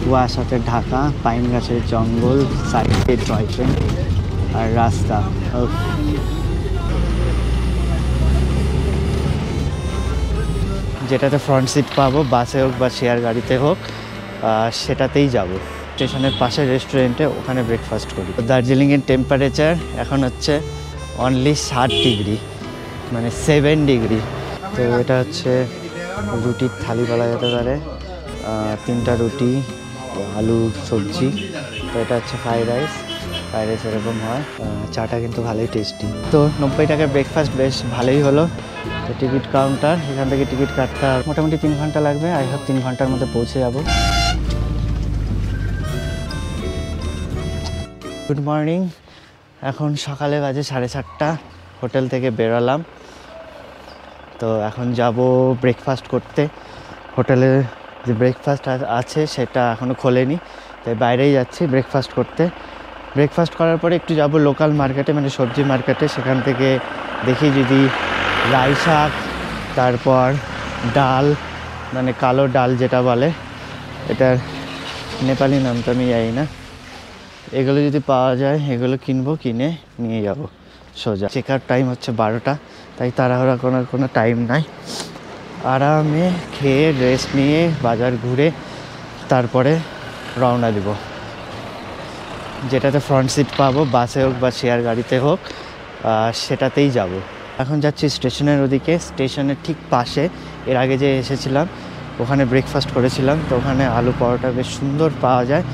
কুয়াশাতে Dhaka, pine গাছের জঙ্গল, সাইডে টয় ট্রেন আর রাস্তা। যেটাতে ফ্রন্ট সিট পাবো, বাসে হোক বা শেয়ার গাড়িতে হোক, সেটাতেই যাব। স্টেশনের পাশে রেস্টুরেন্টে, ওখানে ব্রেকফাস্ট করি। দার্জিলিংয়ের টেম্পারেচার এখন হচ্ছে অনলি 60 ডিগ্রি, মানে 7 ডিগ্রি। তো এটা হচ্ছে রুটির থালি বলা যেতে পারে, 3টা রুটি, আলু সবজি। তো এটা হচ্ছে ফ্রাইড রাইস এরকম হয়। চাটা কিন্তু ভালোই টেস্টি। তো 90 টাকার ব্রেকফাস্ট বেশ ভালোই হলো। তো টিকিট কাউন্টার, এখান থেকে টিকিট কাটতে মোটামুটি 3 ঘন্টা লাগবে। আই হোপ 3 ঘন্টার মধ্যে পৌঁছে যাব। Good morning. এখন সকালে বাজে 7:30। হোটেল থেকে বেরোলাম। তো এখন যাব ব্রেকফাস্ট করতে। হোটেলে যে ব্রেকফাস্ট আছে সেটা এখনও খোলেনি, তাই বাইরেই যাচ্ছি ব্রেকফাস্ট করতে। ব্রেকফাস্ট করার পরে একটু যাব লোকাল মার্কেটে, মানে সবজি মার্কেটে। সেখান থেকে দেখি যদি রাই শাক, তারপর ডাল, মানে কালো ডাল যেটা বলে, এটার নেপালি নাম তো আমি জানি না, এগুলো যদি পাওয়া যায় এগুলো কিনবো, কিনে নিয়ে যাব সোজা। চেকার টাইম হচ্ছে 12টা, তাই তাড়াহুড়া করার কোনো টাইম নাই। আরামে খেয়ে রেস্ট নিয়ে বাজার ঘুরে তারপরে রওনা দিব। যেটাতে ফ্রন্ট সিট পাবো, বাসে হোক বা শেয়ার গাড়িতে হোক, সেটাতেই যাব। এখন যাচ্ছি স্টেশনের ওদিকে। স্টেশনের ঠিক পাশে এর আগে যে এসেছিলাম ওখানে ব্রেকফাস্ট করেছিলাম। তো ওখানে আলু পরোটা বেশ সুন্দর পাওয়া যায়,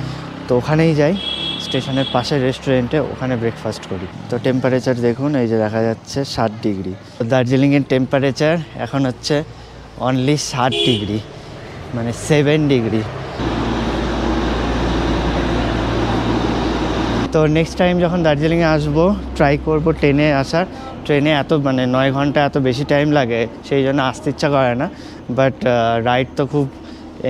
তো ওখানেই যাই। স্টেশনের পাশে রেস্টুরেন্টে, ওখানে ব্রেকফাস্ট করি। তো টেম্পারেচার দেখুন, এই যে দেখা যাচ্ছে 60 ডিগ্রি। দার্জিলিংয়ের টেম্পারেচার এখন হচ্ছে অনলি 60 ডিগ্রি, মানে 7 ডিগ্রি। তো নেক্সট টাইম যখন দার্জিলিংয়ে আসবো ট্রাই করব ট্রেনে আসার। ট্রেনে এত মানে 9 ঘন্টা এত বেশি টাইম লাগে, সেই জন্য আসতে ইচ্ছা করে না। বাট রাইড তো খুব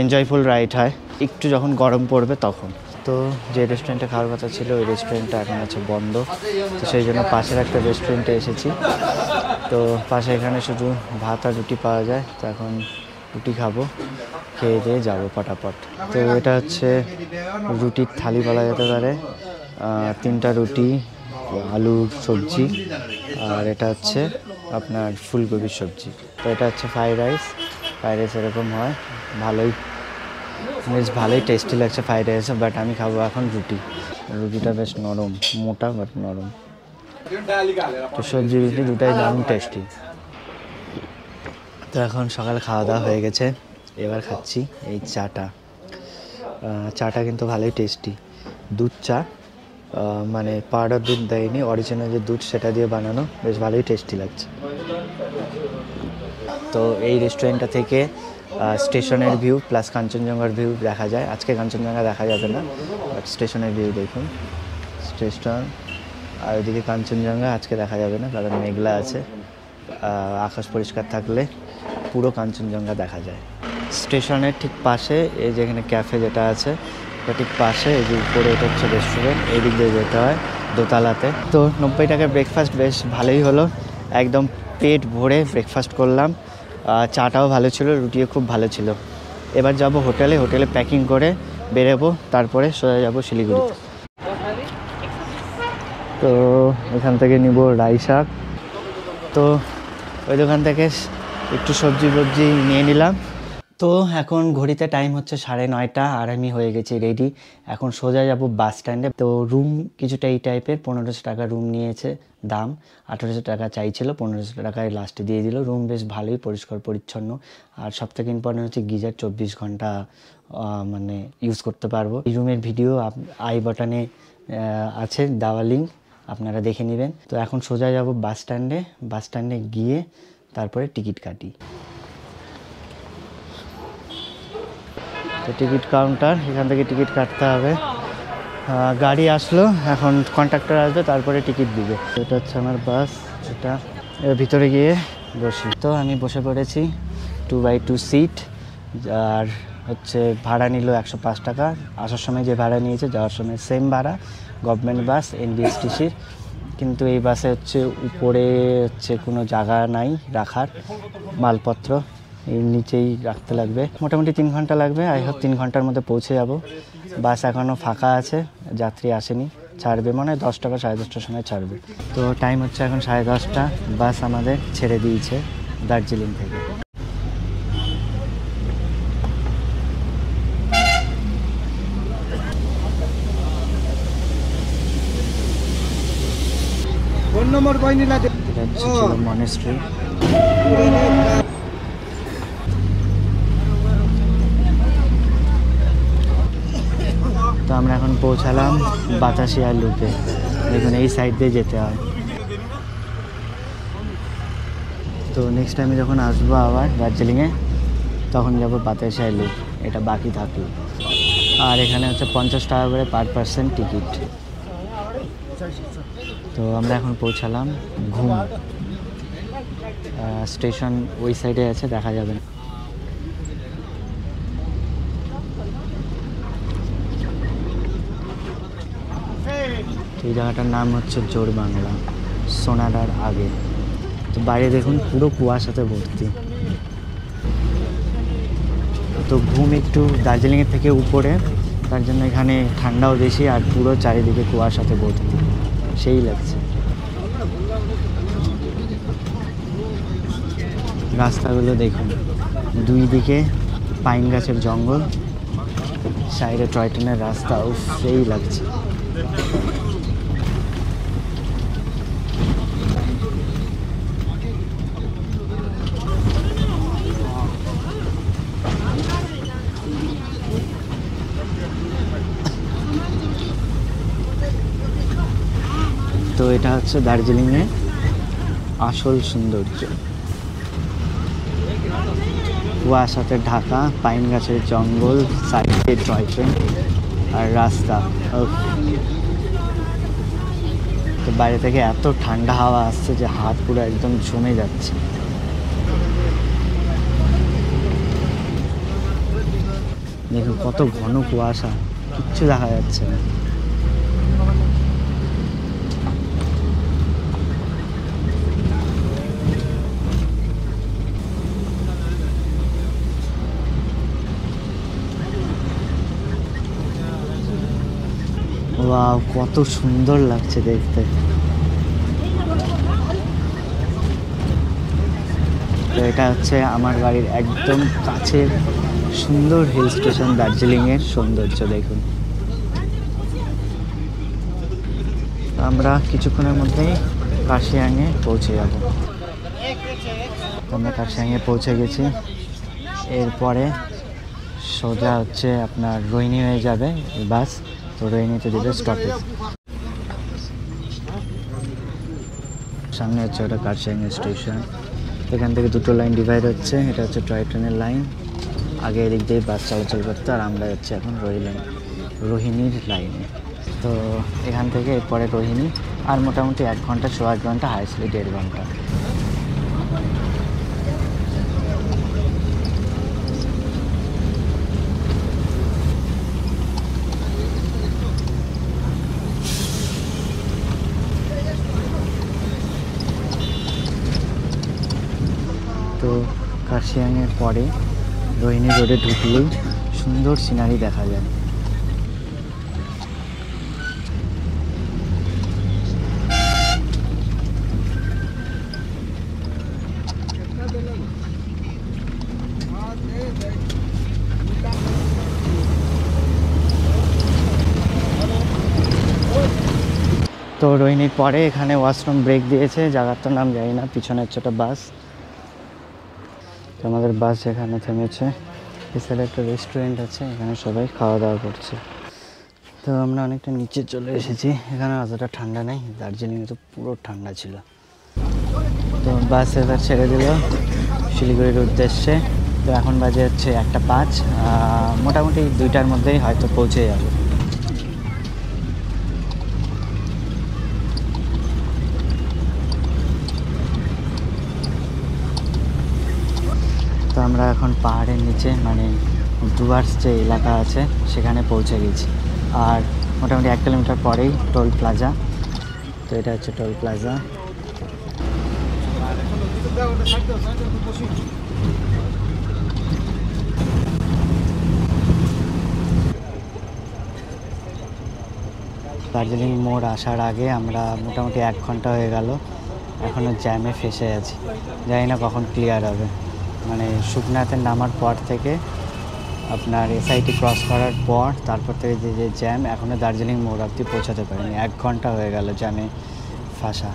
এনজয়ফুল রাইড হয়, একটু যখন গরম পড়বে তখন। তো যে রেস্টুরেন্টে খাওয়ার কথা ছিল ওই রেস্টুরেন্টটা এখন আছে বন্ধ। তো সেই জন্য পাশের একটা রেস্টুরেন্টে এসেছি। তো পাশে এখানে শুধু ভাত আর রুটি পাওয়া যায়। তো এখন রুটি খাবো, খেয়ে দিয়ে যাবো পটাপট। তো এটা হচ্ছে রুটির থালি বলা যেতে পারে, 3টা রুটি, আলু সবজি, আর এটা হচ্ছে আপনার ফুলকপির সবজি। তো এটা হচ্ছে ফ্রাইড রাইস এরকম হয়, বেশ ভালোই টেস্টি লাগছে ফ্রাইড রাইস। বাট আমি খাবো এখন রুটিটা বেশ নরম, মোটা বাট নরম। তো সবজি রুটি দুটাই দারুণ টেস্টি। তো এখন সকালে খাওয়া দাওয়া হয়ে গেছে, এবার খাচ্ছি এই চাটা কিন্তু ভালোই টেস্টি। দুধ চা, মানে পাউডার দুধ দেয়নি, অরিজিনাল যে দুধ সেটা দিয়ে বানানো, বেশ ভালোই টেস্টি লাগছে। তো এই রেস্টুরেন্টটা থেকে স্টেশনের ভিউ প্লাস কাঞ্চনজঙ্ঘার ভিউ দেখা যায়। আজকে কাঞ্চনজঙ্ঘা দেখা যাবে না, বাট স্টেশনের ভিউ দেখুন। স্টেশন আর ওইদিকে কাঞ্চনজঙ্ঘা আজকে দেখা যাবে না, কারণ মেঘলা আছে। আকাশ পরিষ্কার থাকলে পুরো কাঞ্চনজঙ্ঘা দেখা যায়। স্টেশনের ঠিক পাশে এই যেখানে ক্যাফে যেটা আছে, ঠিক পাশে এই যে উপরে এটা হচ্ছে রেস্টুরেন্ট, এই দিক দিয়ে যেতে হয় দোতলাতে। তো 90 টাকার ব্রেকফাস্ট বেশ ভালোই হলো, একদম পেট ভরে ব্রেকফাস্ট করলাম। চাটাও ভালো ছিল, রুটিও খুব ভালো ছিল। এবার যাব হোটেলে প্যাকিং করে বেরোবো, তারপরে সোজা যাব শিলিগুড়িতে। তো এখান থেকে নিব রাই শাক। তো ওই দোকান থেকে একটু সবজি নিয়ে নিলাম। তো এখন ঘড়িতে টাইম হচ্ছে 9:30 আর আমি হয়ে গেছি রেডি। এখন সোজা যাব বাস স্ট্যান্ডে। তো রুম কিছুটা এই টাইপের, 1500 টাকা রুম নিয়েছে দাম। 1800 টাকা চাইছিল, 1500 টাকায় লাস্টে দিয়ে দিল। রুম বেশ ভালোই পরিষ্কার পরিচ্ছন্ন, আর সবথেকে ইম্পর্টেন্ট হচ্ছে গিজার 24 ঘন্টা মানে ইউজ করতে পারবো। এই রুমের ভিডিও আই বাটনে আছে দেওয়া, লিঙ্ক আপনারা দেখে নেবেন। তো এখন সোজা যাব বাস স্ট্যান্ডে গিয়ে তারপরে টিকিট কাটি। তো টিকিট কাউন্টার, এখান থেকে টিকিট কাটতে হবে। গাড়ি আসলো, এখন কন্ট্রাক্টর আসবে, তারপরে টিকিট দিবে। এটা হচ্ছে আমার বাস, এটা ভিতরে গিয়ে বসি। তো আমি বসে পড়েছি, 2x2 সিট। আর হচ্ছে ভাড়া নিল 105 টাকা। আসার সময় যে ভাড়া নিয়েছে, যাওয়ার সময় সেম ভাড়া। গভর্নমেন্ট বাস, NBSTCর। কিন্তু এই বাসে হচ্ছে উপরে হচ্ছে কোনো জায়গা নাই রাখার মালপত্র, এই নিচেই রাখতে লাগবে, মোটামুটি 3 ঘন্টা লাগবে। আই হোপ 3 ঘন্টার মধ্যে পৌঁছে যাব। বাস এখনও ফাঁকা আছে, যাত্রী আসেনি, ছাড়বে মনে হয় 10টা বা 10:30টার সময় ছাড়বে। তো টাইম হচ্ছে এখন 10:30, বাস আমাদের ছেড়ে দিয়েছে দার্জিলিং থেকে। ফোন নম্বর কইনি না মনেস্ট্রি। তো আমরা এখন পৌঁছালাম বাতাসিয়া লুপে। দেখুন এই সাইড দিয়ে যেতে হয়। তো নেক্সট টাইমে যখন আসবো আবার দার্জিলিংয়ে, তখন যাবো বাতাসিয়া লুপ, এটা বাকি থাকলো। আর এখানে হচ্ছে 50 টাকা করে পার পার্সন টিকিট। তো আমরা এখন পৌঁছালাম ঘুম স্টেশন, ওই সাইডে আছে, দেখা যাবে না। এই জায়গাটার নাম হচ্ছে জোর বাংলা, সোনাডার আগে। তো বাইরে দেখুন পুরো কুয়াশাতে ভর্তি। তো ঘুম একটু দার্জিলিংয়ের থেকে উপরে, তার জন্য এখানে ঠান্ডাও বেশি আর পুরো চারিদিকে কুয়াশাতে ভর্তি, সেই লাগছে। রাস্তাগুলো দেখুন, দুই দিকে পাইন গাছের জঙ্গল, সাইডে টয় ট্রেনের রাস্তা, উফ সেই লাগছে। তো এটা হচ্ছে দার্জিলিংয়ে আসল সৌন্দর্য, কুয়াশাতে ঢাকা, পাইন গাছের জঙ্গল, সাইডে টয় ট্রেন আর রাস্তা। তো বাইরে থেকে এত ঠান্ডা হাওয়া আসছে যে হাত পুরো একদম জমে যাচ্ছে। দেখুন কত ঘন কুয়াশা, কিচ্ছু দেখা যাচ্ছে না। ওয়াও, কত সুন্দর লাগছে দেখতে। তো এটা হচ্ছে আমার বাড়ির একদম কাছের সুন্দর হিল স্টেশন, দার্জিলিংয়ের সৌন্দর্য দেখুন। আমরা কিছুক্ষণের মধ্যেই কার্শিয়াংয়ে পৌঁছে যাব। আমরা কার্শিয়াংয়ে পৌঁছে গেছি। এরপরে সোজা হচ্ছে আপনার রোহিনী হয়ে যাবে বাস। তো রোহিনীতে দেবে স্টপেজ। সামনে হচ্ছে ওটা কার্শিয়াং স্টেশন। এখান থেকে দুটো লাইন ডিভাইড হচ্ছে, এটা হচ্ছে টয় ট্রেনের লাইন। আগে এদিক দিয়ে বাস চলাচল করতো, আর আমরা যাচ্ছি এখন রোহিণীর লাইনে। তো এখান থেকে এরপরে রোহিণী, আর মোটামুটি 1 ঘন্টা 1.25 ঘন্টা, হাইস্টলি 1.5 ঘন্টা। তো কার্শিয়াংয়ের পরে রোহিণী রোডে ঢুকলেই সুন্দর সিনারি দেখা যায়। তো রোহিণীর পরে এখানে ওয়াশরুম ব্রেক দিয়েছে, জায়গাটার নাম জানি না, পিছনে হচ্ছে একটা বাস। তো আমাদের বাস এখানে থেমেছে। এছাড়া একটা রেস্টুরেন্ট আছে, এখানে সবাই খাওয়া দাওয়া করছে। তো আমরা অনেকটা নিচে চলে এসেছি, এখানে অতটা ঠান্ডা নেই, দার্জিলিংয়ে তো পুরো ঠান্ডা ছিল। তো বাস এবার ছেড়ে দিল শিলিগুড়ির উদ্দেশ্যে। তো এখন বাজে হচ্ছে 1:05, মোটামুটি 2টার মধ্যেই হয়তো পৌঁছে যাবে। তো আমরা এখন পাহাড়ের নিচে, মানে ডুয়ার্স যে এলাকা আছে সেখানে পৌঁছে গেছি। আর মোটামুটি 1 কিলোমিটার পরেই টোল প্লাজা। তো এটা হচ্ছে টোল প্লাজা। দার্জিলিং মোড় আসার আগে আমরা মোটামুটি 1 ঘন্টা হয়ে গেল, এখনও জ্যামে ফেসে আছি। জানি না কখন ক্লিয়ার হবে। মানে শুকনাতে নামার পর থেকে আপনার এসআইটি ক্রস করার পর তারপর থেকে যে জ্যাম, এখনও দার্জিলিং মোড় অবধি পৌঁছাতে পারিনি। 1 ঘন্টা হয়ে গেল জ্যামে ফাঁসা।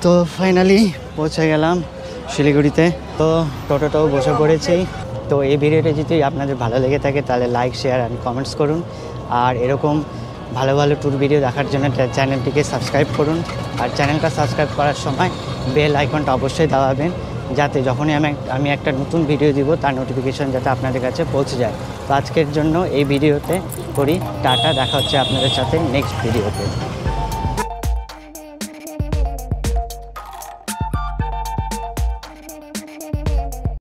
তো ফাইনালি পৌঁছে গেলাম শিলিগুড়িতে। তো টোটোটাও বসে পড়েছি। তো এই ভিডিওটা যদি আপনাদের ভালো লেগে থাকে তাহলে লাইক, শেয়ার অ্যান্ড কমেন্টস করুন। আর এরকম ভালো ভালো ট্যুর ভিডিও দেখার জন্য চ্যানেলটিকে সাবস্ক্রাইব করুন। আর চ্যানেলটা সাবস্ক্রাইব করার সময় বেল আইকনটা অবশ্যই দাবাবেন, যাতে যখনই আমি একটা নতুন ভিডিও দিব তার নোটিফিকেশন যাতে আপনাদের কাছে পৌঁছে যায়। তো আজকের জন্য এই ভিডিওতে করি টাটা, দেখা হচ্ছে আপনাদের সাথে নেক্সট ভিডিওতে।